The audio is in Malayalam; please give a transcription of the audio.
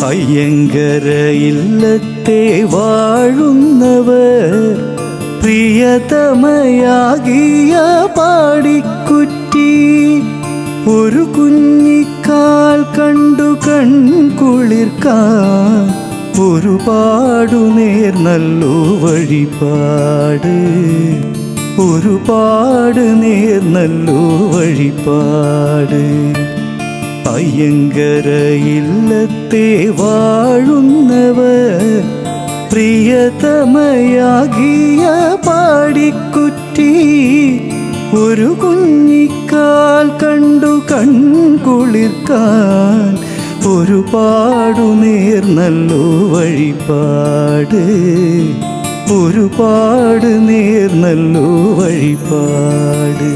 അയ്യങ്കര ഇല്ലത്തെ വാഴുന്നവർ പ്രിയതമയാകിയ പാടിക്കുറ്റി ഒരു കുഞ്ഞിക്കാൽ കണ്ടു കൺകുളിർക്കാൻ ഒരുപാടു നേർന്നല്ലോ വഴിപാട്, ഒരുപാട് നേർന്നല്ലോ വഴിപാട്. അയ്യങ്കര ഇല്ലത്തെ വാഴുന്നവർ പ്രിയതമയാകിയ പാടിക്കുറ്റി ഒരു കുഞ്ഞിക്കാൽ കണ്ടു കൺകുളിർക്കാൻ ഒരുപാടു നേർന്നല്ലോ വഴിപാട്, ഒരുപാട് നേർന്നല്ലോ വഴിപാട്.